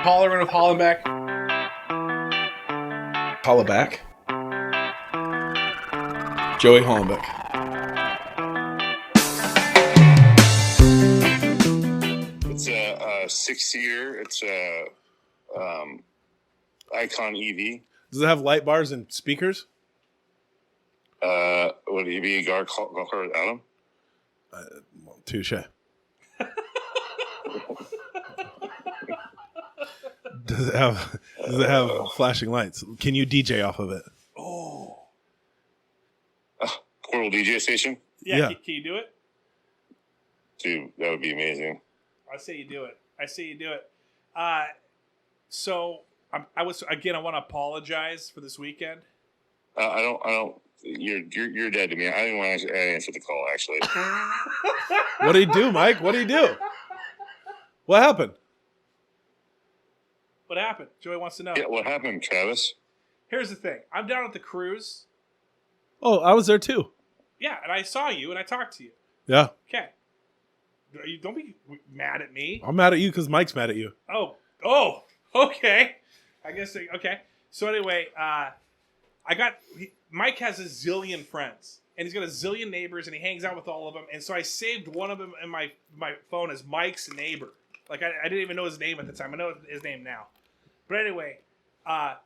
Hollerin with Hollenbeck. Holleback. Joey Hollenbeck. It's a 6-year. It's a Icon EV. Does it have light bars and speakers? Would EV a go kart without him? Touche. Does it have flashing lights? Can you DJ off of it? Oh. Portable DJ station? Yeah. Can you do it? Dude, that would be amazing. I say you do it. So I want to apologize for this weekend. I don't. You're dead to me. I didn't want to answer the call. Actually. What did he do, Mike? What did he do? What happened? What happened? Joey wants to know. Yeah, what happened, Travis? Here's the thing. I'm down at the cruise. Oh, I was there too. Yeah, and I saw you and I talked to you. Yeah. Okay. Don't be mad at me. I'm mad at you because Mike's mad at you. Oh, okay. I guess, okay. So anyway, Mike has a zillion friends, and he's got a zillion neighbors, and he hangs out with all of them, and so I saved one of them in my phone as Mike's neighbor. Like, I didn't even know his name at the time. I know his name now. But anyway, I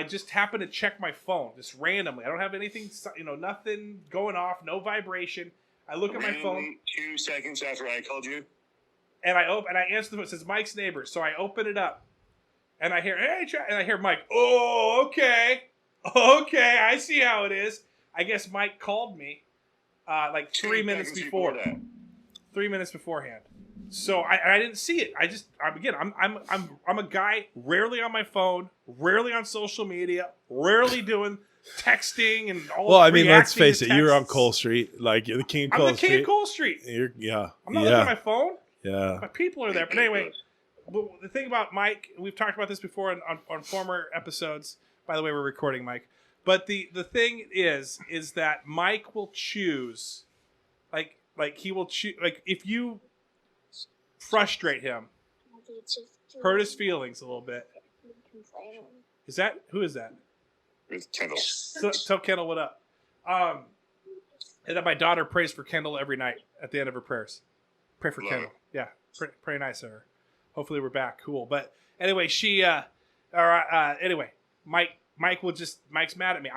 just happened to check my phone, just randomly. I don't have anything, nothing going off, no vibration. I look at my phone. 2 seconds after I called you. And I answer the phone. It says Mike's neighbor. So I open it up, and I hear, hey, and I hear Mike. Oh, okay, I see how it is. I guess Mike called me, like 3 minutes before that. 3 minutes beforehand. So I didn't see it. I'm a guy rarely on my phone, rarely on social media, rarely doing texting and all. Well, I mean, let's face it. You're on Cole Street, like you're the king of Cole Street. I'm the king of Cole Street. I'm not looking at my phone. Yeah. My people are there. But anyway, the thing about Mike, we've talked about this before on former episodes. By the way, we're recording, Mike. But the thing is that Mike will choose, like he will choose, like if you frustrate him, hurt his feelings a little bit. Who is that? It's Kendall. Tell Kendall what up. And that my daughter prays for Kendall every night at the end of her prayers. Pray for Kendall. Yeah, pray nice of her. Hopefully we're back. Cool. But anyway, anyway, Mike's mad at me.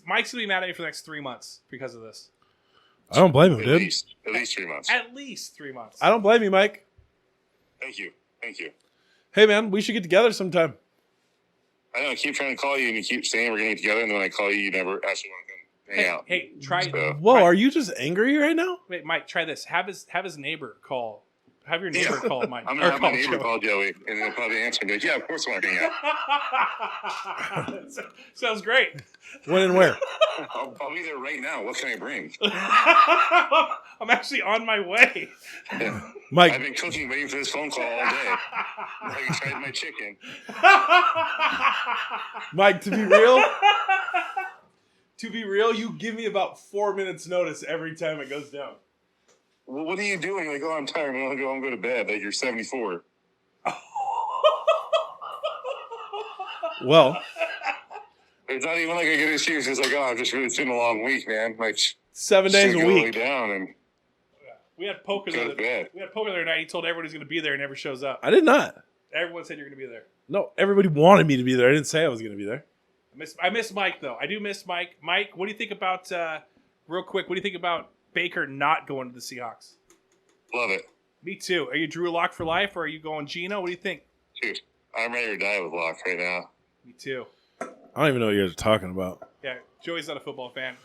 Mike's gonna be mad at me for the next 3 months because of this. I don't blame him, dude. At least 3 months. At least 3 months. I don't blame you, Mike. Thank you. Hey, man, we should get together sometime. I know. I keep trying to call you, and you keep saying we're going to get together, and then when I call you, you never actually want to come hang out. Hey, try. Whoa, are you just angry right now? Wait, Mike, try this. Have his neighbor call. Have your neighbor call Mike. I'm going to have my neighbor call Joey, and they'll probably answer and be like, yeah, of course I want to hang out. Sounds great. When and where? I'll be there right now. What can I bring? I'm actually on my way. Yeah. Mike. I've been cooking, waiting for this phone call all day. I tried my chicken. Mike, to be real, you give me about 4 minutes notice every time it goes down. Well, what are you doing? Like, I'm tired. I'm going to go to bed. Like, you're 74. Well, it's not even like a good excuse. It's like, I've just really been a long week, man. Like 7 days a week. Down and we had poker the other night. He told everyone he's going to be there and never shows up. I did not. Everyone said you're going to be there. No, everybody wanted me to be there. I didn't say I was going to be there. I miss Mike, though. I do miss Mike. Mike, what do you think about, real quick, what do you think about Baker not going to the Seahawks? Love it. Me too. Are you Drew Lock for life, or are you going Geno? What do you think? Dude, I'm ready to die with Lock right now. Me too. I don't even know what you guys are talking about. Yeah, Joey's not a football fan.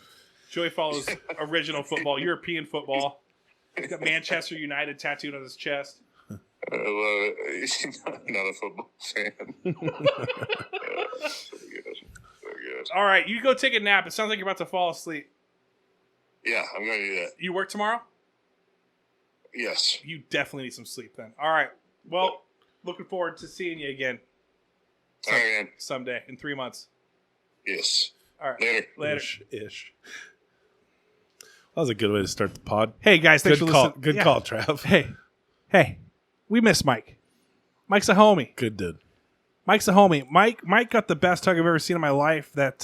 Joey follows original football, European football. He's got Manchester United tattooed on his chest. I love it. Not a football fan. So good. All right, you go take a nap. It sounds like you're about to fall asleep. Yeah, I'm going to do that. You work tomorrow? Yes. You definitely need some sleep then. All right. Well, looking forward to seeing you again. All right, man. Someday in 3 months. Yes. All right. Later. Ish. That was a good way to start the pod. Hey, guys. Thanks for listening. Good call, Trav. Hey. We miss Mike. Mike's a homie. Good dude. Mike's a homie. Mike got the best hug I've ever seen in my life that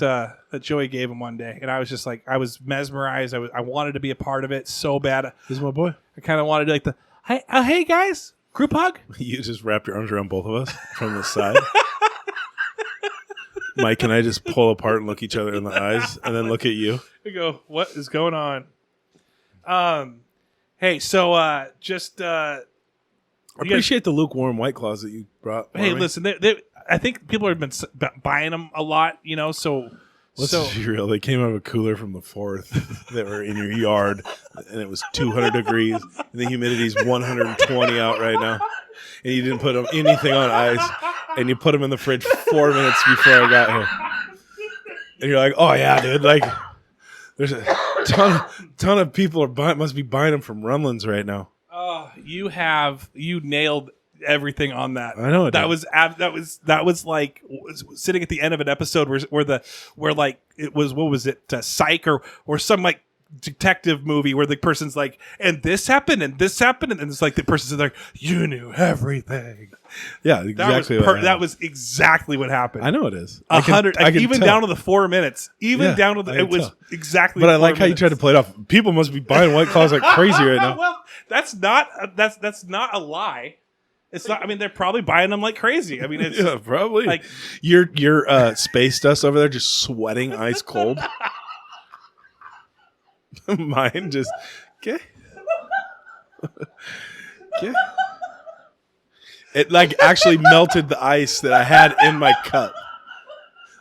Joey gave him one day, and I was just like, I was mesmerized. I wanted to be a part of it so bad. This is my boy. I kind of wanted to like the hey guys, group hug. You just wrapped your arms around both of us from the side. Mike and I just pull apart and look each other in the eyes, and then look at you. I go, what is going on? Hey, so just I appreciate the lukewarm White Claws that you brought. Hey, me. listen, I think people have been buying them a lot, you know. So let's be real. They came out of a cooler from the 4th that were in your yard, and it was 200 degrees, and the humidity's 120 out right now. And you didn't put anything on ice, and you put them in the fridge 4 minutes before I got here. And you're like, oh yeah, dude, like there's a ton of people must be buying them from Rumlin's right now. You nailed everything on that. I know that was like sitting at the end of an episode where like it was, what was it, Psych or some like detective movie where the person's like, and this happened and this happened, and it's like the person's like, you knew everything. Yeah, exactly. That was exactly what happened. I know it is. 100, I can even tell. down to the 4 minutes, I it was tell. exactly. But I like 4 how you minutes. tried to play it off. People must be buying White Claws like crazy right now. Well, that's not a lie. It's not. I mean, they're probably buying them like crazy. I mean, it's Yeah, probably. like your space dust over there just sweating ice cold. Mine just okay. Okay. It like actually melted the ice that I had in my cup.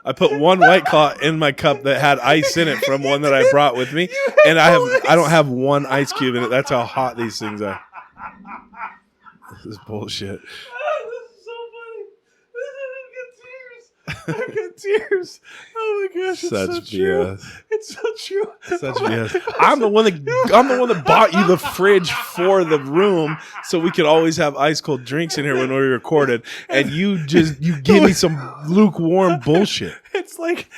I put one White Claw in my cup that had ice in it from one that I brought with me, and I don't have one ice cube in it. That's how hot these things are. This is bullshit. This is so funny. I get tears. Oh my gosh, it's Such so true. BS. It's so true. Such BS. I'm the one that bought you the fridge for the room so we could always have ice cold drinks in here when we recorded, and you gave me some lukewarm bullshit. It's like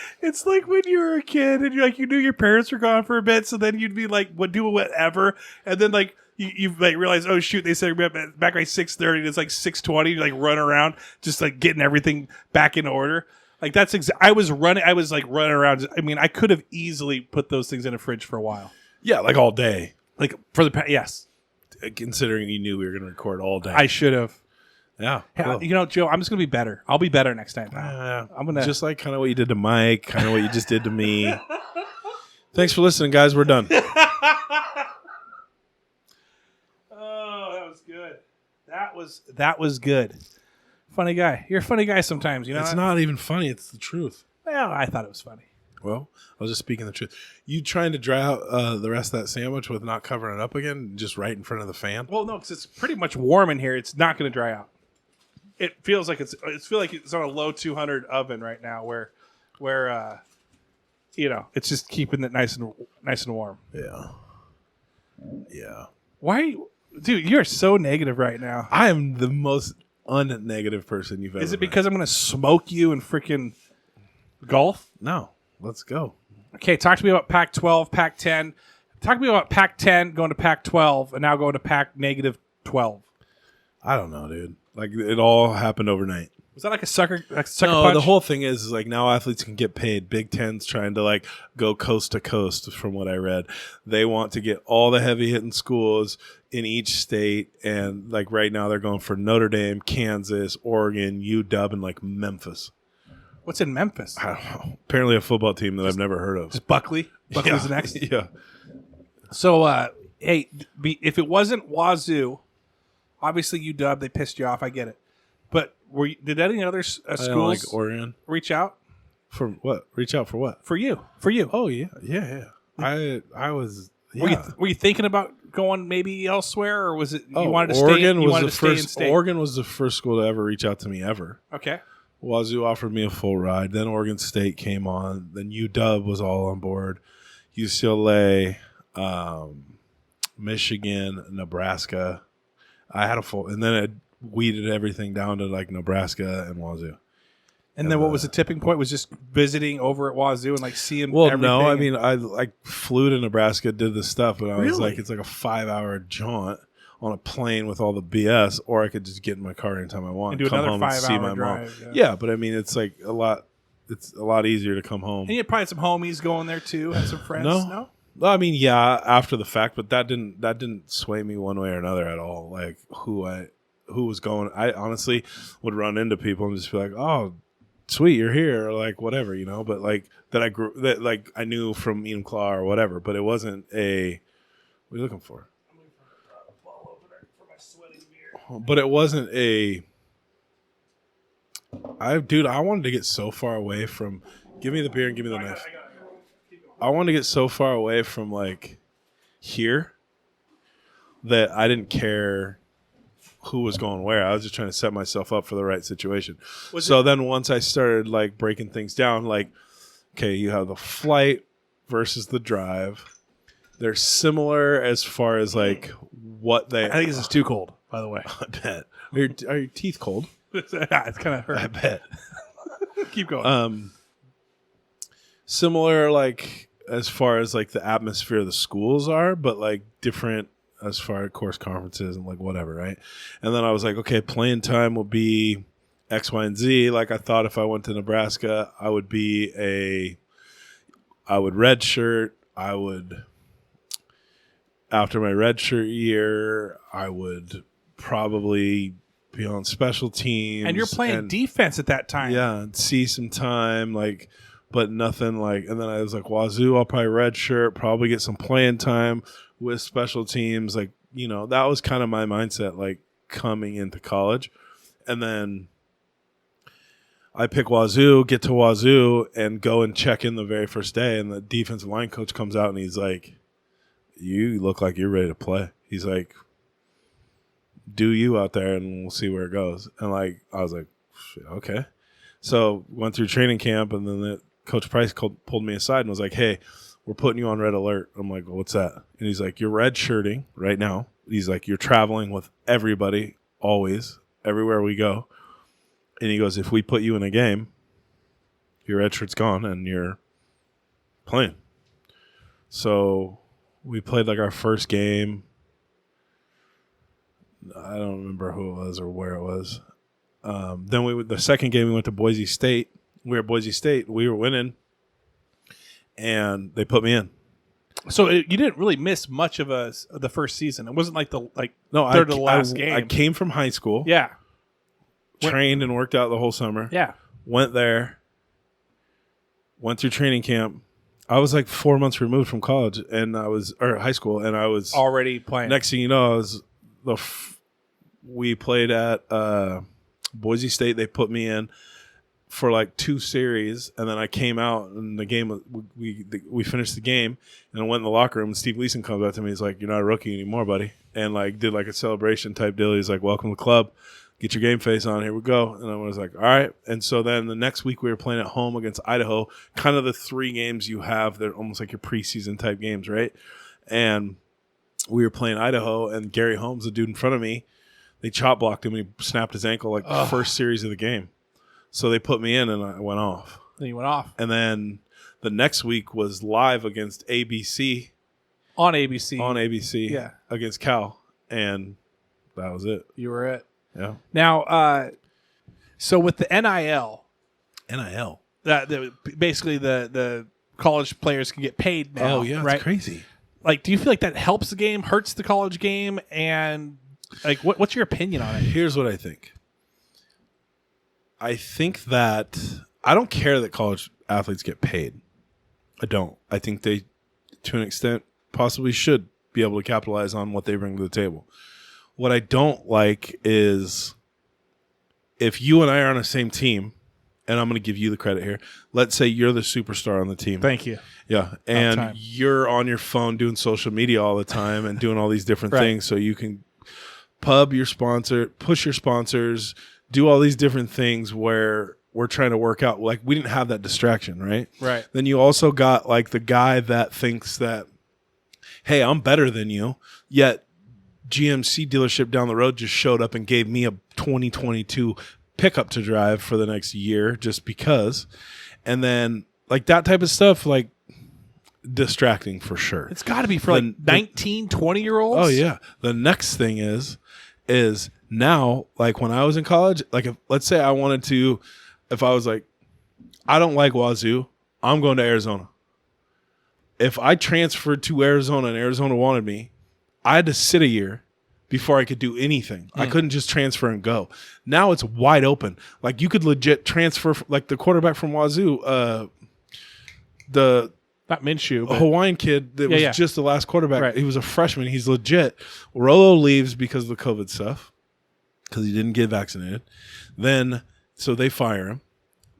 when you were a kid and you knew your parents were gone for a bit, so then you'd be like, would do whatever, and then like you like realize, oh shoot, they said back by 6:30, and it's like 6:20. You like run around, just like getting everything back in order. Like that's I was running around. I mean, I could have easily put those things in a fridge for a while. Yeah, like all day. Like for the yes, Considering you knew we were going to record all day. I should have. Yeah. Hey, Cool. you know, Joe, I'm just gonna be better. I'll be better next time. I'm gonna Just like kind of what you did to Mike, kind of what you just did to me. Thanks for listening, guys. We're done. That was good. Funny guy. You're a funny guy sometimes, you know. It's not even funny. It's the truth. Well, I thought it was funny. Well, I was just speaking the truth. You trying to dry out the rest of that sandwich with not covering it up again, just right in front of the fan? Well, no, because it's pretty much warm in here. It's not going to dry out. It feels like it's on a low 200 oven right now, where you know, it's just keeping it nice and warm. Yeah. Yeah. Why, dude? You're so negative right now. I am the most unnegative person you've ever Is it met. because I'm going to smoke you in freaking golf? No. Let's go. Okay, talk to me about Pac-12, Pac-10. Talk to me about Pac-10 going to Pac-12 and now going to Pac-12. I don't know, dude. Like, it all happened overnight. Was that like a sucker No, punch? the whole thing is like now athletes can get paid. Big Ten's trying to like go coast to coast from what I read. They want to get all the heavy hitting schools in each state. And like right now they're going for Notre Dame, Kansas, Oregon, UW, and like Memphis. What's in Memphis? I don't know. Apparently a football team that I've never heard of. Just Buckley? Buckley's next? Yeah. So, hey, if it wasn't Wazoo, obviously UW, they pissed you off. I get it. But did any other I schools don't like Oregon. reach out? For what? Reach out for what? For you. Oh, yeah. I was... Yeah. Were you thinking about going maybe elsewhere, or was it you wanted to Oregon stay? You wanted to stay in first. state? Oregon was the first school to ever reach out to me ever. Okay. Wazoo offered me a full ride. Then Oregon State came on. Then UW was all on board. UCLA, Michigan, Nebraska. I had a full, and then it weeded everything down to like Nebraska and Wazoo. And then what was the tipping point? Was just visiting over at Wazoo and like seeing. Well, everything? no, I mean I like flew to Nebraska, did the stuff, but I was Really? like, it's like a 5-hour jaunt on a plane with all the BS, or I could just get in my car anytime I want And do come another home and see 5-hour my drive. mom. Yeah, but I mean, it's like a lot. It's a lot easier to come home. And you had probably some homies going there too. Had some friends. No. Well, I mean, yeah, after the fact, but that didn't sway me one way or another at all. Like who was going. I honestly would run into people and just be like, "Oh, sweet, you're here," or like whatever, you know. But like that I knew from Enum Claw or whatever. But it wasn't a. What are you looking for? I'm looking for a bottle opener for my sweaty beer. But it wasn't a. I wanted to get so far away from. Give me the beer and give me the knife. I wanted to get so far away from like here that I didn't care who was going where. I was just trying to set myself up for the right situation. Then once I started like breaking things down, like, okay, you have the flight versus the drive. They're similar as far as like what they. I think this is too cold, by the way. I bet. Are your teeth cold? It's kind of hurt. I bet. Keep going. Similar, like as far as like the atmosphere of the schools are, but like different as far as course conferences and like whatever, right? And then I was like, okay, playing time will be X, Y, and Z. Like I thought if I went to Nebraska, I would redshirt. After my redshirt year, I would probably be on special teams. And you're playing defense at that time. Yeah, and see some time, like, but nothing like. And then I was like, Wazoo, I'll probably redshirt, probably get some playing time with special teams. Like, you know, that was kind of my mindset, like coming into college. And then I pick Wazoo, get to Wazoo, and go and check in the very first day. And the defensive line coach comes out and he's like, "You look like you're ready to play." He's like, "Do you out there and we'll see where it goes." And like, I was like, okay. So went through training camp, and then Coach Price pulled me aside and was like, "Hey, we're putting you on red alert." I'm like, "Well, what's that?" And he's like, "You're red shirting right now." He's like, "You're traveling with everybody, always, everywhere we go." And he goes, "If we put you in a game, your red shirt's gone and you're playing." So we played like our first game. I don't remember who it was or where it was. Then the second game we went to Boise State. We were at Boise State. We were winning, and they put me in. So you didn't really miss much of the first season. It wasn't like third to the last game. I came from high school. Yeah. Trained and worked out the whole summer. Yeah. Went there. Went through training camp. I was like 4 months removed from college, or high school, and I was already playing. Next thing you know, we played at Boise State. They put me in for like 2 series, and then I came out, and the game we finished the game, and I went in the locker room. And Steve Leeson comes up to me. He's like, "You're not a rookie anymore, buddy," and like did like a celebration type deal. He's like, "Welcome to the club. Get your game face on. Here we go." And I was like, all right. And so then the next week we were playing at home against Idaho, kind of the 3 games you have. They're almost like your preseason type games, right? And we were playing Idaho, and Gary Holmes, the dude in front of me, they chop blocked him, and he snapped his ankle like the first series of the game. So they put me in, and I went off. Then you went off. And then the next week was live against ABC. On ABC. On ABC. Yeah. Against Cal. And that was it. You were it. Yeah. Now, so with the NIL, basically the college players can get paid now. Oh yeah, right? It's crazy. Like, do you feel like that helps the game, hurts the college game, and like, what's your opinion on it? Here's what I think. I think that I don't care that college athletes get paid. I don't. I think they, to an extent, possibly should be able to capitalize on what they bring to the table. What I don't like is if you and I are on the same team, and I'm going to give you the credit here. Let's say you're the superstar on the team. Thank you. Yeah. And you're on your phone doing social media all the time and doing all these different things so you can pub your sponsor, push your sponsors, do all these different things where we're trying to work out. Like, we didn't have that distraction, right? Right. Then you also got like the guy that thinks that, hey, I'm better than you, yet GMC dealership down the road just showed up and gave me a 2022 pickup to drive for the next year just because. And then like that type of stuff, like distracting for sure. It's got to be for 19, 20-year-olds. Oh yeah. The next thing is now, like when I was in college, like let's say I wanted to, if I was like, I don't like Wazoo, I'm going to Arizona. If I transferred to Arizona and Arizona wanted me, I had to sit a year before I could do anything. I couldn't just transfer and go. Now it's wide open. Like you could legit transfer, like the quarterback from Wazoo, the not Minshew, but Hawaiian kid that was just the last quarterback. Right. He was a freshman. He's legit. Rolo leaves because of the COVID stuff, because he didn't get vaccinated. Then, so they fire him.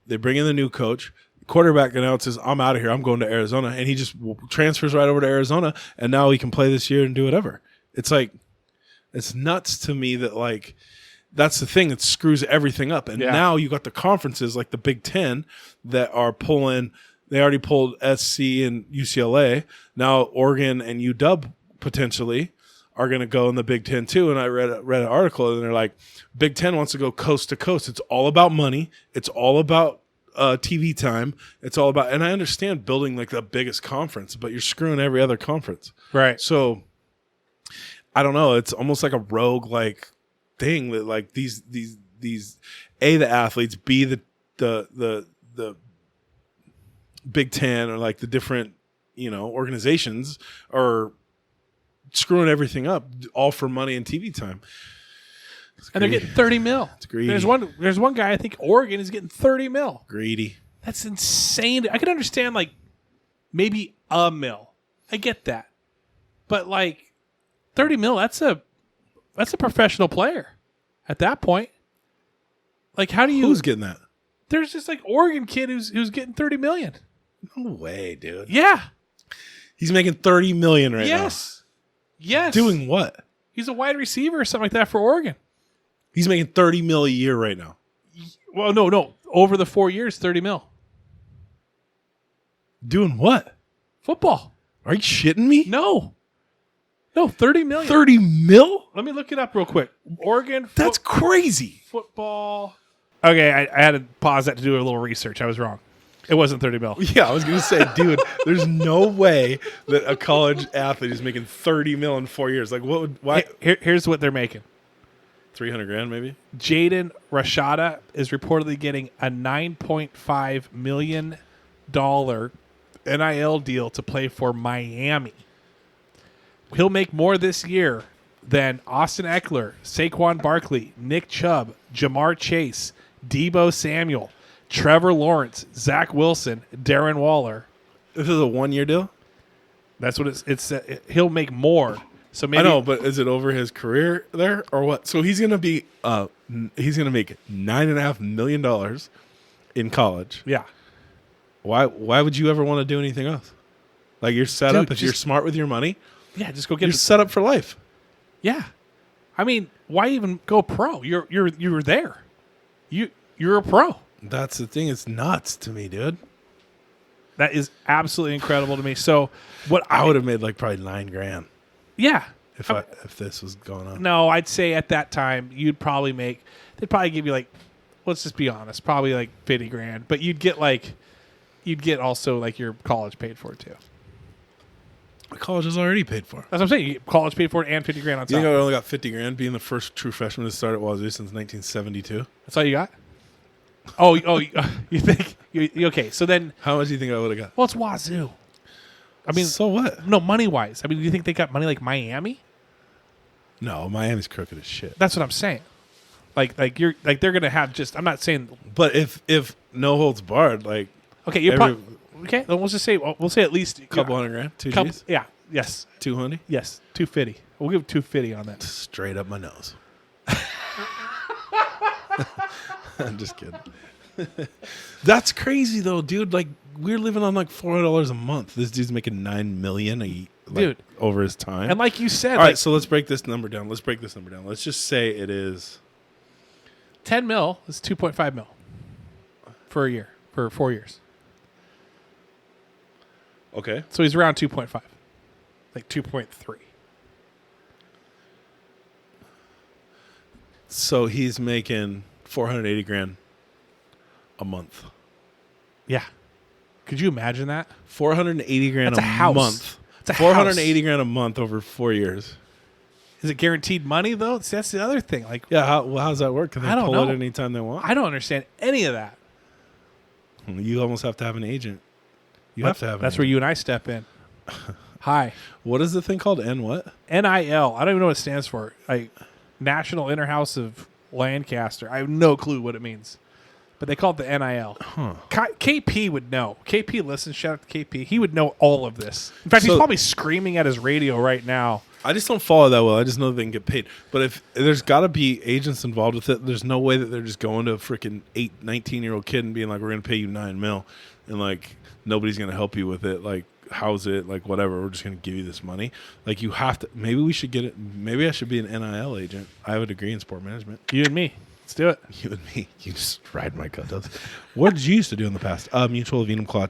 They bring in the new coach. The quarterback announces, I'm out of here. I'm going to Arizona. And he just transfers right over to Arizona, and now he can play this year and do whatever. It's like, it's nuts to me that, like, that's the thing that screws everything up. And now you got the conferences like the Big Ten that are pulling. They already pulled SC and UCLA. Now Oregon and UW potentially are going to go in the Big Ten too. And I read an article, and they're like, Big Ten wants to go coast to coast. It's all about money. It's all about TV time. It's all about, and I understand building like the biggest conference, but you're screwing every other conference. Right. So I don't know. It's almost like a rogue like thing that like these A, the athletes, B, the Big Ten or like the different, organizations are screwing everything up, all for money and TV time. And they're getting $30 million. It's greedy. There's one guy, I think Oregon is getting $30 million. Greedy. That's insane. I could understand like maybe $1 million. I get that. But like $30 million, that's a professional player at that point. Like how do you Who's getting that? There's just like Oregon kid who's getting $30 million. No way, dude. Yeah. He's making $30 million right now. Yes. Doing what? He's a wide receiver or something like that for Oregon. He's making $30 million a year right now. Well, no. Over the 4 years, $30 million. Doing what? Football. Are you shitting me? No, $30 million. $30 million? Let me look it up real quick. Oregon. That's crazy. Football. Okay, I had to pause that to do a little research. I was wrong. It wasn't $30 million. Yeah, I was going to say, dude, there's no way that a college athlete is making $30 million in 4 years. Like, what would, why? Here's what they're making. $300,000 maybe? Jaden Rashada is reportedly getting a $9.5 million NIL deal to play for Miami. He'll make more this year than Austin Eckler, Saquon Barkley, Nick Chubb, Jamar Chase, Deebo Samuel, Trevor Lawrence, Zach Wilson, Darren Waller. This is a 1 year deal? That's what it's. He'll make more. So maybe I know, but is it over his career there or what? So he's gonna be he's gonna make $9.5 million in college. Yeah. Why would you ever want to do anything else? Like you're set up if you're smart with your money. Yeah, just go get. You're set up for life. Yeah, I mean, why even go pro? You're there. You're a pro. That's the thing. It's nuts to me, dude. That is absolutely incredible to me. So what I would have made like probably $9,000. Yeah. If this was going on. No, I'd say at that time they'd probably give you like, let's just be honest, probably like $50,000. But you'd get also like your college paid for too. My college is already paid for. That's what I'm saying. You get college paid for and $50,000 on top. You think I only got $50,000 being the first true freshman to start at Wazoo since 1972? That's all you got? Oh, you think? Okay, so then. How much do you think I would have got? Well, it's Wazoo. I mean, so what? No, money-wise. I mean, do you think they got money like Miami? No, Miami's crooked as shit. That's what I'm saying. Like they're gonna have just. I'm not saying. But if no holds barred, like okay, you're probably okay. Then we'll just say at least a couple $100,000, two G's. Yeah. Yes. 200. Yes. 250. We'll give 250 on that. Straight up my nose. I'm just kidding. That's crazy though, dude. Like we're living on like $400 a month. This dude's making $9 million dude over his time. And like you said, all right. So let's break this number down. Let's just say it is $10 million is $2.5 million for a year for 4 years. Okay. So he's around 2.5, like 2.3. So he's making $480,000 a month. Yeah. Could you imagine that? $480,000 That's a house. month. It's a $480,000 a month over 4 years. Is it guaranteed money though? See, that's the other thing. Like, Yeah, how's that work? Can they I don't pull know. it anytime they want? I don't understand any of that. You almost have to have an agent. You have to have. That's where you and I step in. Hi, What is the thing called? N what? NIL. I don't even know what it stands for. Like National Interhouse of Lancaster. I have no clue what it means, but they call it the NIL. Huh. KP would know. KP listens. Shout out to KP. He would know all of this. In fact, he's So- probably screaming at his radio right now. I just don't follow that well. I just know they can get paid. But if there's got to be agents involved with it, there's no way that they're just going to a freaking 19-year-old kid and being like, we're going to pay you $9 million. And like, nobody's going to help you with it. Like, house it, like whatever. We're just going to give you this money. Like, you have to, maybe we should get it. Maybe I should be an NIL agent. I have a degree in sport management. You and me. Let's do it. You and me. You just ride my coattails. What did you used to do in the past? Mutual venum claw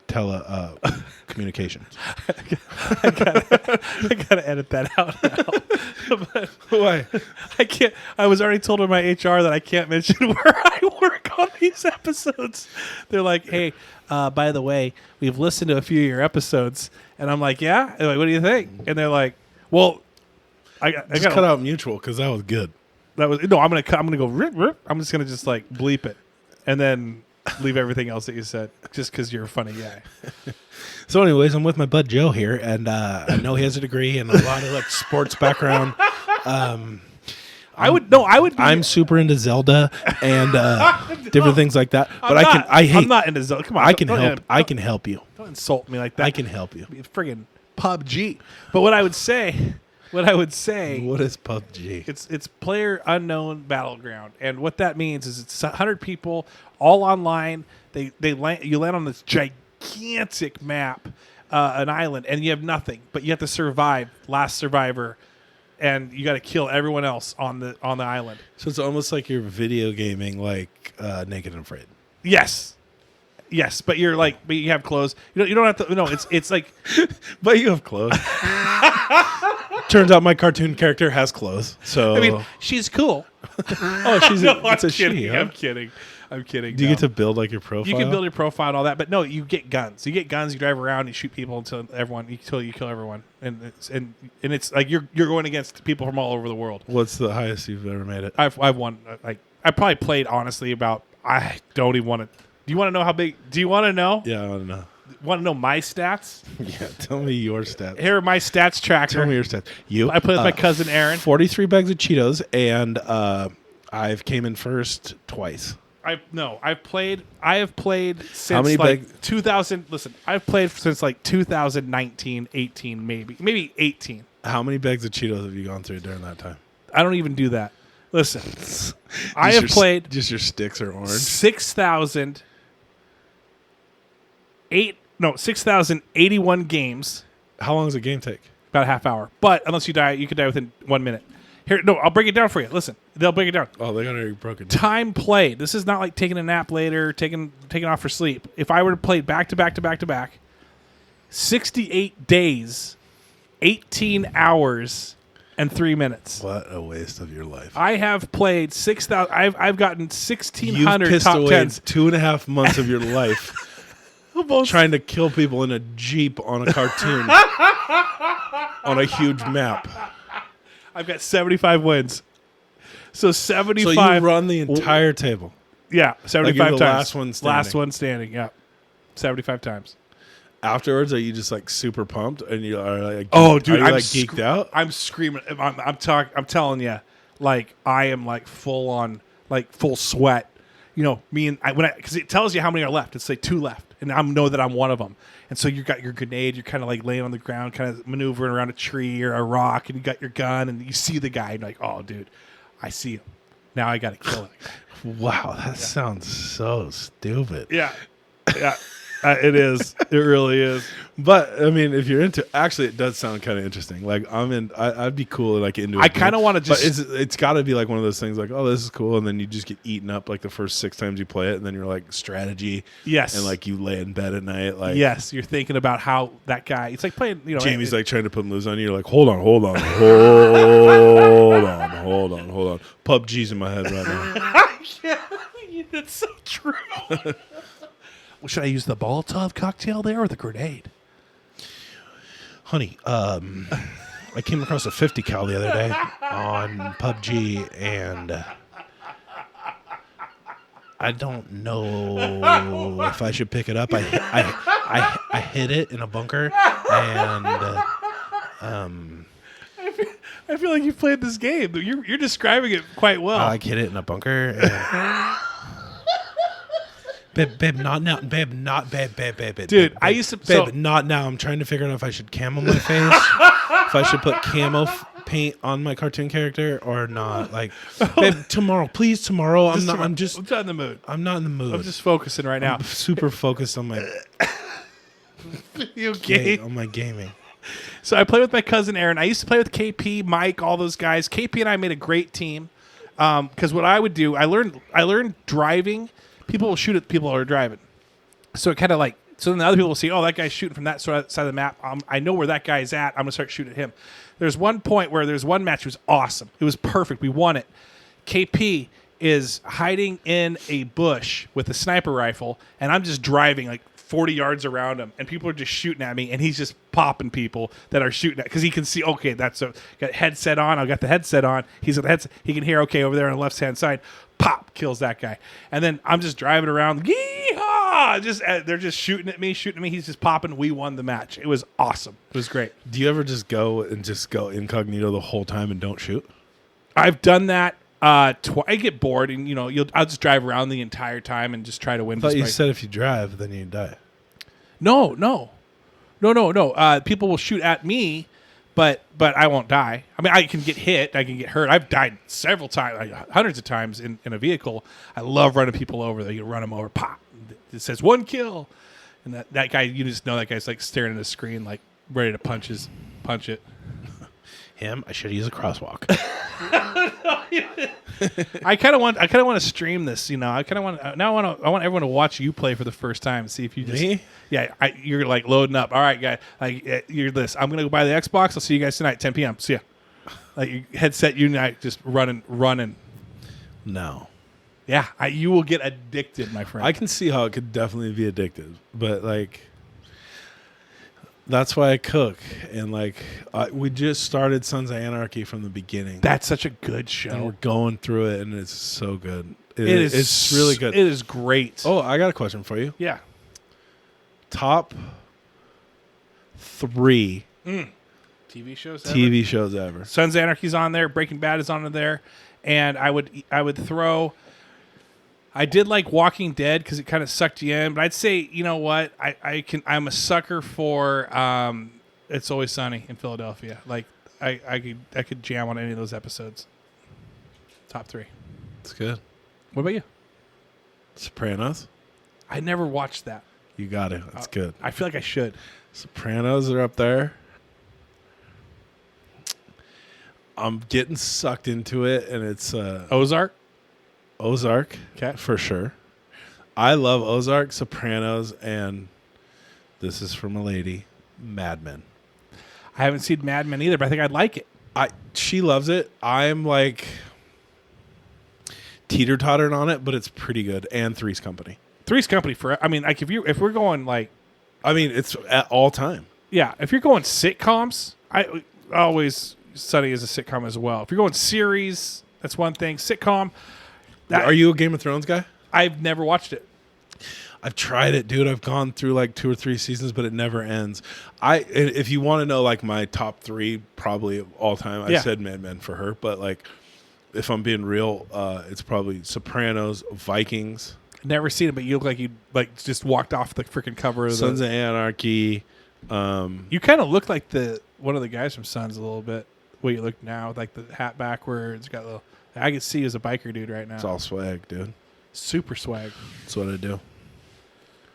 communications. I gotta edit that out now. But Why? I can't. I was already told by my HR that I can't mention where I work on these episodes. They're like, "Hey, by the way, we've listened to a few of your episodes," and I'm like, "Yeah." They're like, "What do you think?" And they're like, "Well, I Just got cut out mutual because that was good. that was no. I'm gonna go rip, rip. I'm just gonna just like bleep it, and then leave everything else that you said just because you're a funny guy." So, anyways, I'm with my bud Joe here, and I know he has a degree and a lot of like sports background. I would be, I'm super into Zelda and different things like that. But I'm not into Zelda. Come on, I can don't- help. I can help you. Don't insult me like that. I can help you. Friggin' PUBG. But what I would say, What is PUBG? it's player unknown battleground, and what that means is it's 100 people all online. You land on this gigantic map, an island, and you have nothing, but you have to survive. Last survivor, and you got to kill everyone else on the island. So it's almost like you're video gaming, like Naked and Afraid. Yes, but but you have clothes. You don't have to. No, it's like. But you have clothes. Turns out my cartoon character has clothes. So I mean, she's cool. oh, she's No, it's I'm a kidding. she. Huh? I'm kidding. Do you no. get to build like your profile? You can build your profile and all that, but no, you get guns. You get guns. You drive around. You shoot people until you kill everyone, and it's like you're going against people from all over the world. What's the highest you've ever made it? I've won. Like I probably played honestly about. I don't even want to. Do you want to know how big? Do you want to know? Yeah, I want to know. Want to know my stats? Yeah, tell me your stats. Here are my stats tracker. Tell me your stats. I played with my cousin Aaron. 43 bags of Cheetos, and I've came in first twice. I have played since How many like 2000. Listen, I've played since like 2019, 18, maybe 18. How many bags of Cheetos have you gone through during that time? I don't even do that. Listen, I have played Just your sticks are orange. 6,081 games. How long does a game take? About a half hour. But unless you die, you could die within 1 minute. Here, no, I'll break it down for you. Listen, they'll break it down. Oh, they got it already broken down. Time played. This is not like taking a nap later, taking off for sleep. If I were to play back to back to back to back, 68 days, 18 hours, and 3 minutes. What a waste of your life. I have played 6,000. I've gotten 1,600 You've pissed top away 10s. 2.5 months of your life Almost. trying to kill people in a Jeep on a cartoon on a huge map. I've got 75 wins. So 75. So you run the entire table. Yeah, 75 Like you're the times. last one standing. Last one standing, yeah. 75 times. Afterwards, are you just like super pumped and you are like, Oh, dude, are you, I'm like geeked out? I'm screaming. I'm telling you, like I am like full on, like full sweat. You know, because it tells you how many are left. It's like 2 left, and I know that I'm one of them. And so you got your grenade. You're kind of like laying on the ground, kind of maneuvering around a tree or a rock, and you got your gun, and you see the guy, and you're like, oh, dude, I see him. Now I got to kill him. Wow, that sounds so stupid. Yeah. It is. It really is. But I mean, if you're into, actually, it does sound kind of interesting. Like I'd be cool, like into it. I kind of want to just. But it's got to be like one of those things, like, oh, this is cool, and then you just get eaten up like the first 6 times you play it, and then you're like strategy. Yes. And like you lay in bed at night, like yes, you're thinking about how that guy. It's like playing. You know, Jamie's like trying to put moves on you. You're like, hold on. PUBG's in my head right now. Yeah, that's so true. Should I use the Molotov cocktail there or the grenade? Honey, I came across a 50 cal the other day on PUBG, and I don't know if I should pick it up. I hid it in a bunker, and I feel like you've played this game. You're describing it quite well. I hid it in a bunker. And Babe, not now. Babe, not babe. Dude, babe, I used to. Babe, not now. I'm trying to figure out if I should camo my face, if I should put camo paint on my cartoon character or not. Like, babe, tomorrow, please, tomorrow. I'm not. I'm not in the mood. I'm not in the mood. I'm just focusing right now. I'm super focused on my You okay? on my gaming. So I play with my cousin Aaron. I used to play with KP, Mike, all those guys. KP and I made a great team. Because what I would do, I learned driving. People will shoot at people who are driving. So it kind of so then the other people will see, oh, that guy's shooting from that side of the map. I know where that guy's at. I'm going to start shooting at him. There's one point where there's one match. It was awesome. It was perfect. We won it. KP is hiding in a bush with a sniper rifle, and I'm just driving 40 yards around him, and people are just shooting at me, and he's just popping people that are shooting at, because he can see, okay, got headset on. I got the headset on. He's got the headset. He can hear, okay, over there on the left-hand side. Pop, kills that guy. And then I'm just driving around. Yeehaw! They're just shooting at me. He's just popping. We won the match. It was awesome. It was great. Do you ever just go incognito the whole time and don't shoot? I've done that. I get bored, and I'll just drive around the entire time and just try to win. I thought you said if you drive, then you die. No. People will shoot at me, but I won't die. I mean, I can get hit, I can get hurt. I've died several times, hundreds of times in a vehicle. I love running people over. You run them over, pop. It says 1 kill, and that guy, you just know that guy's staring at the screen, ready to punch it. Him, I should use a crosswalk. I kind of want to stream this. I want everyone to watch you play for the first time and see if you just Me? Yeah, you're loading up. All right, guy, you're this. I'm gonna go buy the Xbox. I'll see you guys tonight, 10 p.m. See ya. Headset unite, just running. No. Yeah, you will get addicted, my friend. I can see how it could definitely be addictive, but that's why I cook, and we just started Sons of Anarchy from the beginning. That's such a good show. And we're going through it, and it's so good. It's really good. It is great. Oh, I got a question for you. Yeah. Top 3 TV shows. TV shows ever. Sons of Anarchy's on there. Breaking Bad is on there, and I would throw. I did like Walking Dead because it kind of sucked you in, but I'd say, you know what, I'm a sucker for It's Always Sunny in Philadelphia. I could jam on any of those episodes. Top 3. It's good. What about you? Sopranos. I never watched that. You got it. It's good. I feel like I should. Sopranos are up there. I'm getting sucked into it, and it's Ozark. Okay, for sure. I love Ozark, Sopranos, and this is from a lady, Mad Men. I haven't seen Mad Men either, but I think I'd like it. She loves it. I'm teeter-tottering on it, but it's pretty good. And Three's Company. Three's Company if we're going it's at all time. Yeah, if you're going sitcoms, I always Sunny is a sitcom as well. If you're going series, that's one thing. Sitcom. Are you a Game of Thrones guy? I've never watched it. I've tried it, dude. I've gone through 2 or 3 seasons, but it never ends. If you want to know my top 3 probably of all time, I said Mad Men for her, but if I'm being real, it's probably Sopranos, Vikings. Never seen it, but you look like you just walked off the freaking cover of Sons of Anarchy. You kind of look like one of the guys from Sons a little bit. Way you look now, with the hat backwards, got a little. I can see you as a biker dude right now. It's all swag, dude. Super swag. That's what I do.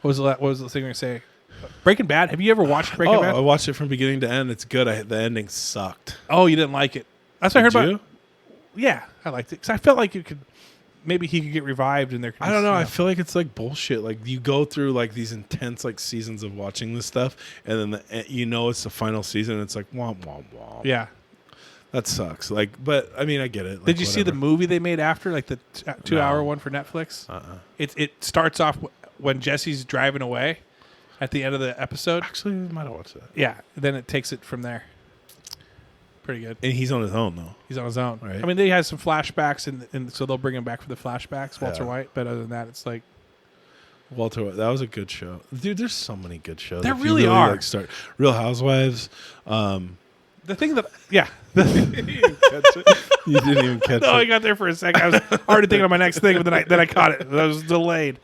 What was the thing you were going to say? Breaking Bad. Have you ever watched Breaking Bad? I watched it from beginning to end. It's good. The ending sucked. Oh, you didn't like it? That's what I heard Did you? about. Yeah, I liked it because I felt like maybe he could get revived and there. I don't know. I feel like it's bullshit. You go through these intense seasons of watching this stuff, and then it's the final season. And it's womp womp womp. Yeah. That sucks. But I mean, I get it. Did you see the movie they made after, the 2-hour one for Netflix? Uh-uh. It starts off when Jesse's driving away at the end of the episode. Actually, I might have watched that. Yeah, then it takes it from there. Pretty good. And he's on his own though. He's on his own. Right. I mean, they had some flashbacks, and so they'll bring him back for the flashbacks, Walter Yeah. White. But other than that, it's like Walter, that was a good show, dude. There's so many good shows. There If you really are. Like, start Real Housewives. the thing that You didn't even catch No, I it. got there for a second. I was already thinking of my next thing, but then I caught it. I was delayed.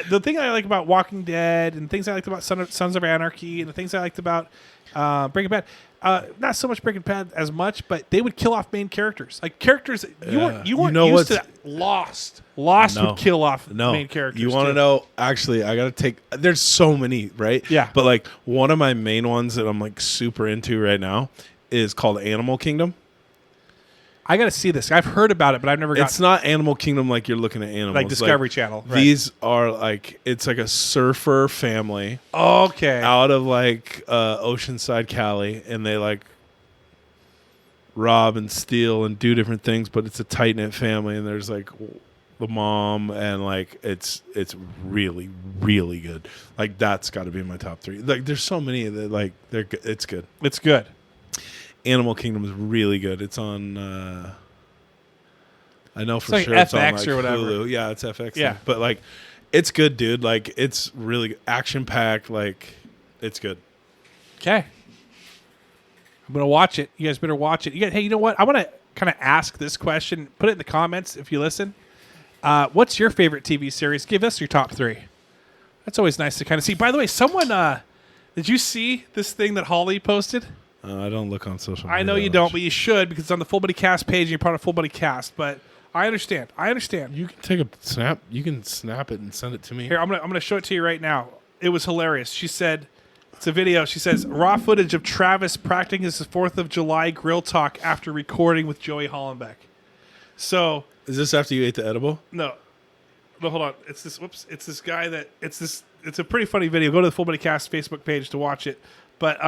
The thing I like about Walking Dead and things I liked about Sons of Anarchy and the things I liked about Breaking Bad, not so much Breaking Bad as much, but they would kill off main characters. Like characters you weren't used to. Lost No. would kill off No, main characters. you want to too. know? Actually, I gotta take. There's so many, right? Yeah. But like one of my main ones that I'm like super into right now is called Animal Kingdom. I got to see this. I've heard about it, but I've never got It's not Animal Kingdom like you're looking at animals. like Discovery Channel. Right. These are like it's like a surfer family Okay. out of like Oceanside, Cali, and they like rob and steal and do different things, but it's a tight knit family, and there's like the mom, and like it's really really good. Like that's got to be in my top 3. Like there's so many that like it's good. It's good. Animal Kingdom is really good. It's on. I know for like sure it's on FX like or whatever. Hulu. Yeah, it's FX. Yeah. But like, it's good, dude. Like, it's really action packed. Like, it's good. Okay. I'm going to watch it. You guys better watch it. Hey, you know what? I want to kind of ask this question. Put it in the comments if you listen. What's your favorite TV series? Give us your top 3. That's always nice to kind of see. By the way, someone, did you see this thing that Holly posted? I don't look on social media. I know you don't, but you should because it's on the Full Body Cast page and you're part of Full Body Cast. But I understand. You can take a snap. You can snap it and send it to me. Here, I'm gonna show it to you right now. It was hilarious. She said, it's a video. She says, raw footage of Travis practicing his 4th of July grill talk after recording with Joey Hollenbeck. So, Is this after you ate the edible? no, hold on. It's this. Whoops. It's this guy that. It's a pretty funny video. Go to the Full Body Cast Facebook page to watch it. But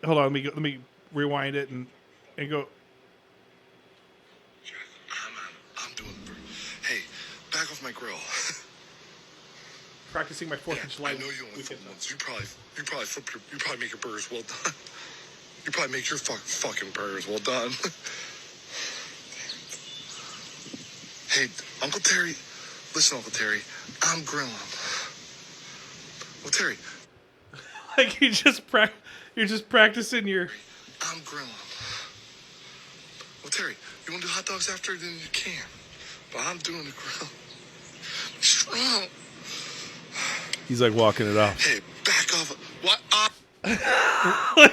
hold on. Let me rewind it and go. I'm doing. Hey, back off my grill. Practicing my 4th of July. I know you only flip once. You probably make your burgers well done. You probably make your fucking burgers well done. Hey, Uncle Terry. Listen, Uncle Terry. I'm grilling. Well, Terry. Like you're just practicing your. I'm grilling. Well, Terry, you want to do hot dogs after? Then you can. But I'm doing the grill. Strong. He's like walking it off. Hey, back off. What?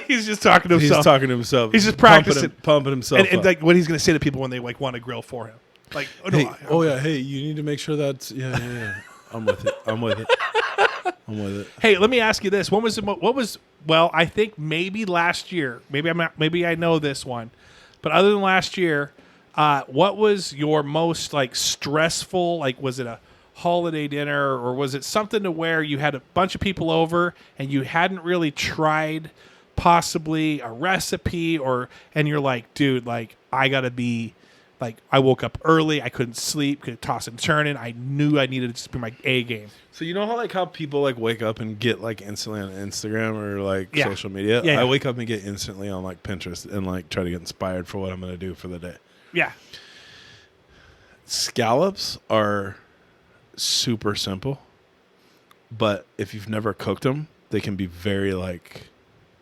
He's just talking to himself. He's talking to himself. He's just practicing. pumping himself. and up. like what he's going to say to people when they like want to grill for him. Like, oh, no, Hey, yeah. Hey, you need to make sure that's yeah. I'm with it. I'm with it. Hey, let me ask you this: what was? Well, I think maybe last year. Maybe I know this one, but other than last year, what was your most like stressful? Like, was it a holiday dinner or was it something to where you had a bunch of people over and you hadn't really tried possibly a recipe and you're like, dude, like I gotta be. Like, I woke up early. I couldn't sleep. Could toss and turn it. I knew I needed to just be my A game. So you know how people like wake up and get like instantly on Instagram or like Yeah. social media? Yeah, yeah. I wake up and get instantly on like Pinterest and like try to get inspired for what I'm going to do for the day. Yeah. Scallops are super simple, but if you've never cooked them, they can be very like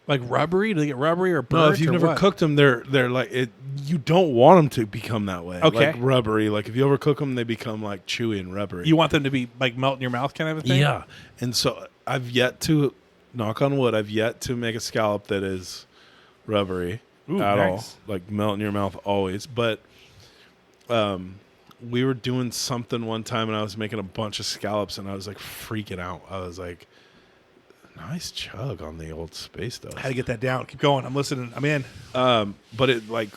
rubbery? Do they get rubbery or burnt? no, if you've or never what? cooked them, they're like it. You don't want them to become that way. Okay. Like rubbery. Like if you overcook them, they become like chewy and rubbery. You want them to be like melt in your mouth kind of a thing? Yeah. And so I've yet to, knock on wood, I've yet to make a scallop that is rubbery Ooh, at all. nice. Like melt in your mouth always. But we were doing something one time and I was making a bunch of scallops and I was like freaking out. I was like, nice chug on the old Space Dose. I had to get that down. Keep going. I'm listening. I'm in. But it like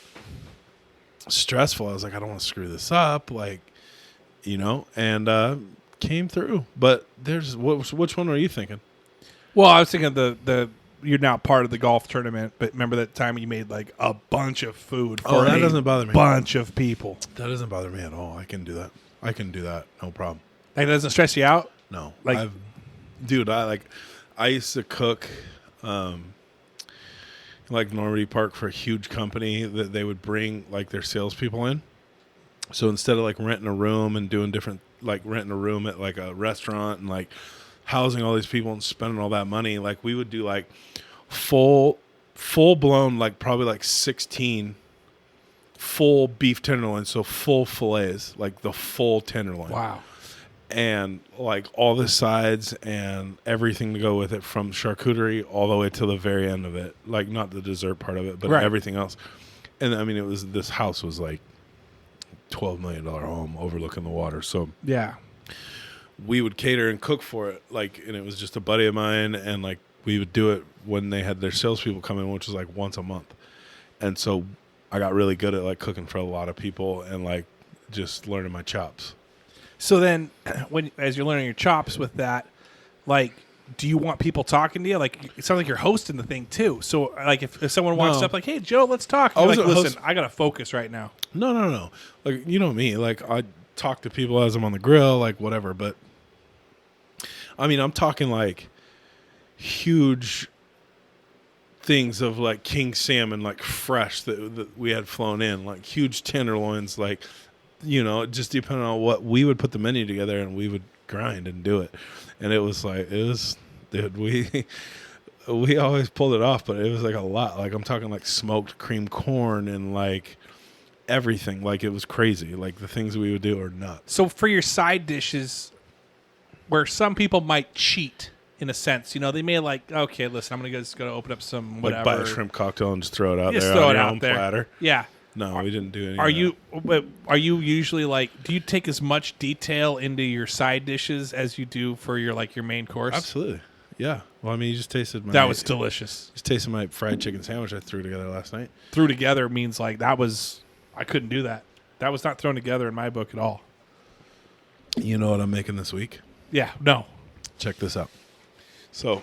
stressful. I was like, I don't want to screw this up. Like, and came through. But which one were you thinking? Well, I was thinking the you're now part of the golf tournament, but remember that time you made like a bunch of food for that a doesn't bother me. bunch of people. That doesn't bother me at all. I can do that. No problem. Like, that doesn't stress you out? No, Like- I used to cook, like Normandy Park for a huge company that they would bring like their salespeople in. So instead of like renting a room and doing different, like renting a room at like a restaurant and like housing all these people and spending all that money, like we would do like full blown, like probably like 16 full beef tenderloins, so full fillets, like the full tenderloin. Wow. And like all the sides and everything to go with it, from charcuterie all the way to the very end of it, like not the dessert part of it, but Right. everything else. And I mean, this house was like $12 million home overlooking the water. So Yeah. we would cater and cook for it. Like, and it was just a buddy of mine. And like, we would do it when they had their salespeople come in, which was like once a month. And so I got really good at like cooking for a lot of people and like just learning my chops. So then, as you're learning your chops with that, like, do you want people talking to you? Like, it sounds like you're hosting the thing too. So, like, if someone walks No. up, like, "Hey, Joe, let's talk," I you're like, wasn't "Listen, I gotta focus right now." No. Like, you know me. Like, I talk to people as I'm on the grill, like whatever. But I mean, I'm talking like huge things of like king salmon, like fresh that we had flown in, like huge tenderloins, like, you know, just depending on what we would put the menu together and we would grind and do it. And it was dude, we always pulled it off, but it was like a lot. Like, I'm talking like smoked cream corn and like everything. Like, it was crazy. Like, the things we would do are nuts. So, for your side dishes, where some people might cheat in a sense, you know, they may like, okay, listen, I'm gonna go open up some whatever, Like, buy a shrimp cocktail and just throw it out Just there throw on it your out own there. platter. Yeah. No, we didn't do any. Are of that. are you usually like? Do you take as much detail into your side dishes as you do for your main course? Absolutely. Yeah. Well, I mean, you just tasted my. That was delicious. Just tasted my fried chicken sandwich I threw together last night. Threw together means like that was. I couldn't do that. That was not thrown together in my book at all. You know what I'm making this week? Yeah. No. Check this out. So,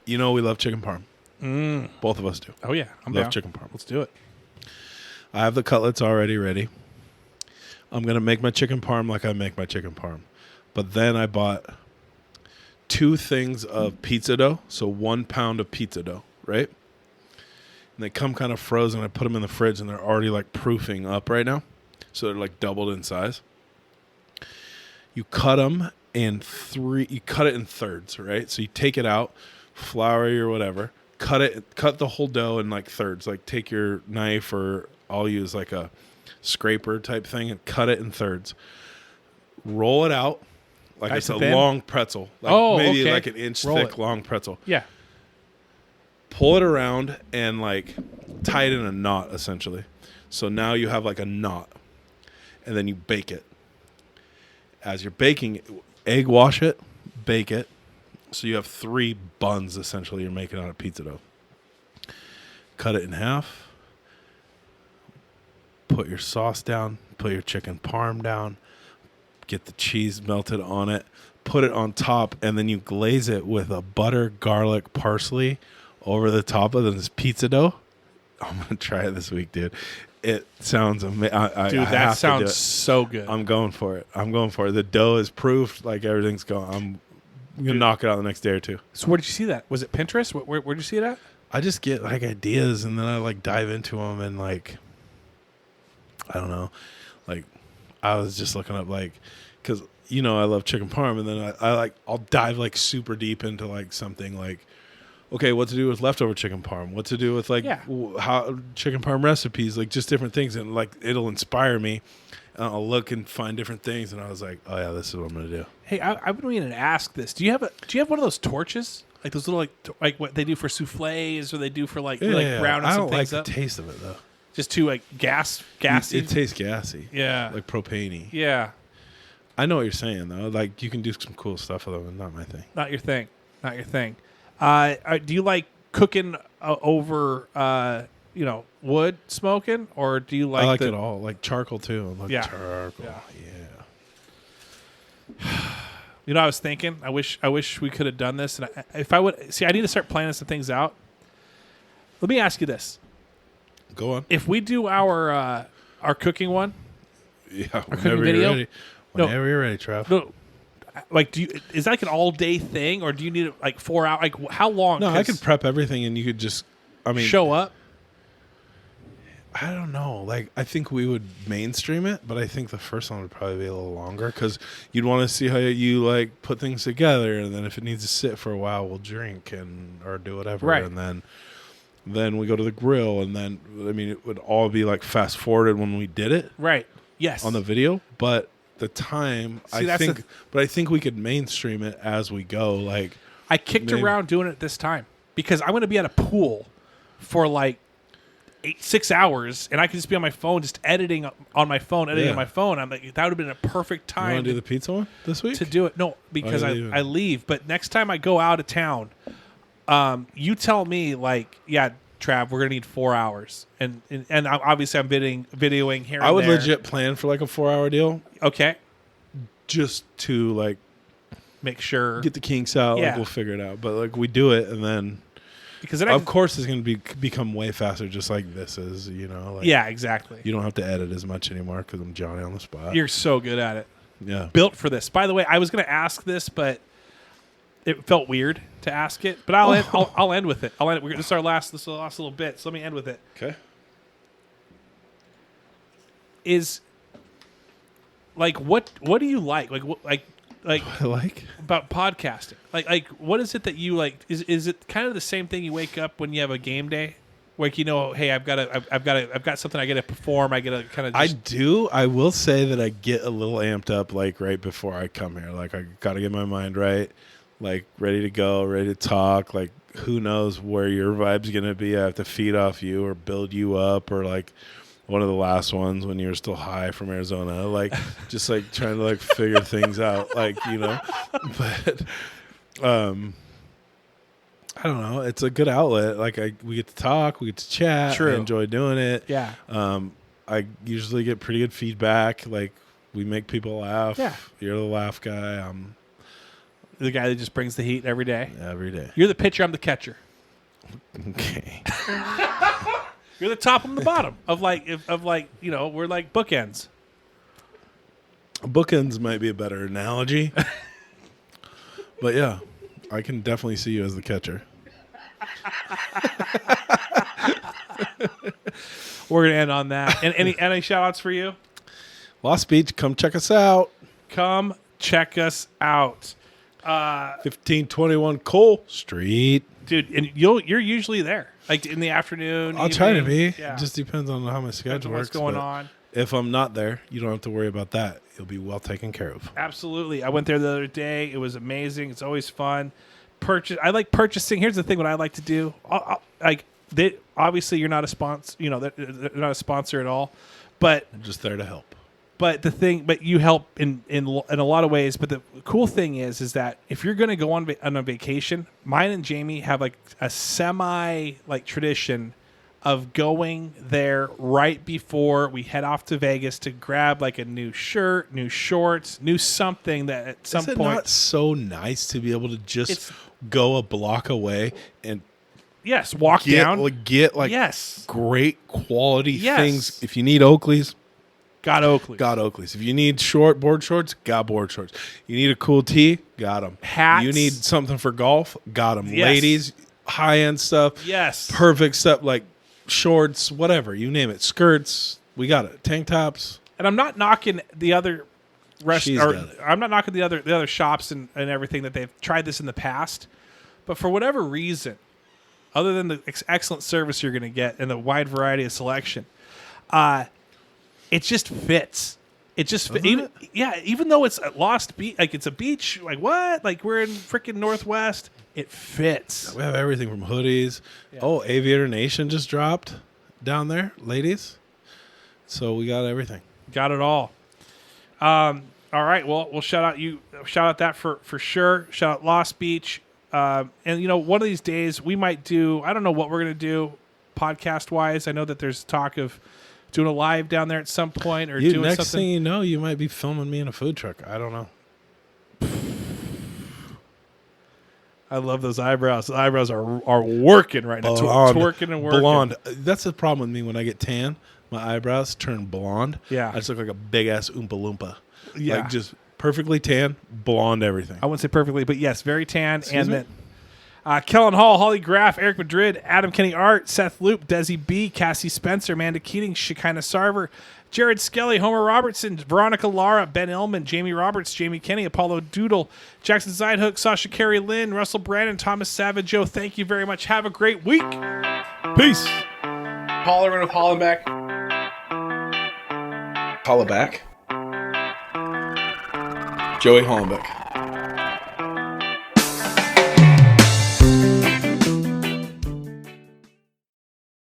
you know we love chicken parm. Both of us do. Oh yeah. I'm Love down. chicken parm. Let's do it. I have the cutlets already ready. I'm going to make my chicken parm like I make my chicken parm. But then I bought 2 things of pizza dough, so 1 pound of pizza dough, right? And they come kind of frozen. I put them in the fridge, and they're already like proofing up right now. So they're like doubled in size. You cut them in you cut it in thirds, right? So you take it out, floury or whatever, cut the whole dough in like thirds. Like, take your knife, or I'll use like a scraper type thing, and cut it in thirds. Roll it out like Nice it's a and thin? long pretzel. Like maybe okay. like an inch Roll thick it. long pretzel. Yeah. Pull it around and like tie it in a knot, essentially. So now you have like a knot, and then you bake it. As you're baking it, egg wash it, bake it. So you have 3 buns, essentially, you're making out of pizza dough. Cut it in half. Put your sauce down. Put your chicken parm down. Get the cheese melted on it. Put it on top, and then you glaze it with a butter, garlic, parsley over the top of this pizza dough. I'm going to try it this week, dude. It sounds amazing. Dude, that sounds so good. I'm going for it. The dough is proofed. Like, everything's going. I'm going to knock it out the next day or 2. So where did you see that? Was it Pinterest? Where'd you see it at? I just get like ideas, and then I like dive into them, and like, I don't know, like, I was just looking up, like, because you know I love chicken parm, and then I'll dive like super deep into like something like, okay, what to do with leftover chicken parm, what to do with like how chicken parm recipes, like just different things, and like it'll inspire me, and I'll look and find different things, and I was like, oh yeah, this is what I'm gonna do. Hey, I've been meaning to ask this. Do you have one of those torches? Like those little like what they do for souffles, or they do for like browning I some don't like things the up? taste of it though. Just too like gassy. It tastes gassy. Yeah. Like propane-y. Yeah. I know what you're saying though. Like, you can do some cool stuff with them, and not my thing. Not your thing. Not your thing. Do you like cooking over wood smoking, or do you like? I like it all, like charcoal too. I like Yeah. charcoal. Yeah. Yeah. You know, I was thinking. I wish we could have done this. And if I would see, I need to start planning some things out. Let me ask you this: Go on. if we do our cooking one, Yeah. cooking Whenever video? you're ready. No. Whenever you're ready, Trav. no, like, is that like an all day thing, or do you need like 4 hours? Like, how long? No, I could prep everything, and you could just. I mean, show up. I don't know. Like, I think we would mainstream it, but I think the first one would probably be a little longer because you'd want to see how you like put things together, and then if it needs to sit for a while, we'll drink or do whatever, right. And then we go to the grill, and then I mean, it would all be like fast forwarded when we did it, right? Yes, on the video, but the time I think we could mainstream it as we go. Like, I kicked around doing it this time because I'm going to be at a pool for like 6 hours, and I could just be on my phone, just editing on my phone. I'm like, that would have been a perfect time. You want to do the pizza one this week? To do it? No, because I leave. But next time I go out of town, you tell me like, yeah, Trav, we're gonna need 4 hours, and obviously I'm videoing here. I would legit plan for like a 4-hour deal. Okay, just to like make sure get the kinks out. Yeah. Like, we'll figure it out. But like we do it, and then. Because then of course, it's going to become way faster, just like this is, you know. Like, yeah, exactly. You don't have to edit as much anymore because I'm Johnny on the spot. You're so good at it. Yeah. Built for this. By the way, I was going to ask this, but it felt weird to ask it. But I'll end with it. This is the last little bit. So let me end with it. Okay. Is like what do you like? Like I like about podcasting. Like what is it that you like? Is it kind of the same thing you wake up when you have a game day? Like, you know, hey, I've got something I got to perform. I got to kind of. I do. I will say that I get a little amped up like right before I come here. Like, I got to get my mind right, like ready to go, ready to talk. Like, who knows where your vibe's gonna be? I have to feed off you or build you up, or like one of the last ones when you were still high from Arizona, like just like trying to like figure things out, like, you know. But I don't know. It's a good outlet. Like, we get to talk, we get to chat. True. I enjoy doing it. Yeah. I usually get pretty good feedback. Like, we make people laugh. Yeah. You're the laugh guy. I'm the guy that just brings the heat every day. every day. You're the pitcher. I'm the catcher. Okay. You're the top. I'm the bottom of like you know, we're like bookends. Bookends might be a better analogy. But yeah, I can definitely see you as the catcher. We're gonna end on that. And any shout outs for you? Lost Beach, come check us out. Come check us out. 1521 Cole Street. Dude, and you're usually there. Like in the afternoon. I'll try to be. Yeah. It just depends on how my schedule works. What's going on. If I'm not there, you don't have to worry about that. You'll be well taken care of. Absolutely. I went there the other day. It was amazing. It's always fun. I like purchasing. Here's the thing: what I like to do. Obviously, you're not a sponsor. You know, they're not a sponsor at all. But I'm just there to help. But you help in a lot of ways. But the cool thing is that if you're going to go on a vacation, mine and Jamie have like a semi like tradition of going there right before we head off to Vegas to grab like a new shirt, new shorts, new something that at some point. Is it not so nice to be able to just go a block away and walk down, get great quality things. If you need Oakleys. Got Oakleys. If you need board shorts, got board shorts. You need a cool tee, got them. Hats. You need something for golf, got them. Yes. Ladies, high-end stuff. Yes. Perfect stuff, like shorts, whatever. You name it. Skirts, we got it. Tank tops. And I'm not knocking the other restaurants. I'm not knocking the other shops and everything that they've tried this in the past. But for whatever reason, other than the excellent service you're going to get and the wide variety of selection, it just fits. It just fits. Even though it's a Lost Beach, like it's a beach, like what? Like we're in freaking Northwest. It fits. We have everything from hoodies. Yeah. Oh, Aviator Nation just dropped down there, ladies. So we got everything. Got it all. All right. Well, we'll shout out that for sure. Shout out Lost Beach. And you know, one of these days we might do. I don't know what we're gonna do podcast wise. I know that there's talk of doing a live down there at some point, or doing next something. Thing you know, you might be filming me in a food truck. I don't know. I love those eyebrows. The eyebrows are working right now. Twerking and working. Blonde. That's the problem with me when I get tan. My eyebrows turn blonde. Yeah. I just look like a big ass Oompa Loompa. Yeah. Like just Perfectly tan, blonde, everything. I wouldn't say perfectly, but yes, very tan. Excuse and me? then Kellen Hall, Holly Graff, Eric Madrid, Adam Kenny Art, Seth Loop, Desi B, Cassie Spencer, Amanda Keating, Shekinah Sarver, Jared Skelly, Homer Robertson, Veronica Lara, Ben Illman, Jamie Roberts, Jamie Kenny, Apollo Doodle, Jackson Zidehook, Sasha Carey Lynn, Russell Brandon, Thomas Savage. Joe, thank you very much. Have a great week. Peace. Hollerin with Hollenbeck. Holla back. Joey Hollenbeck.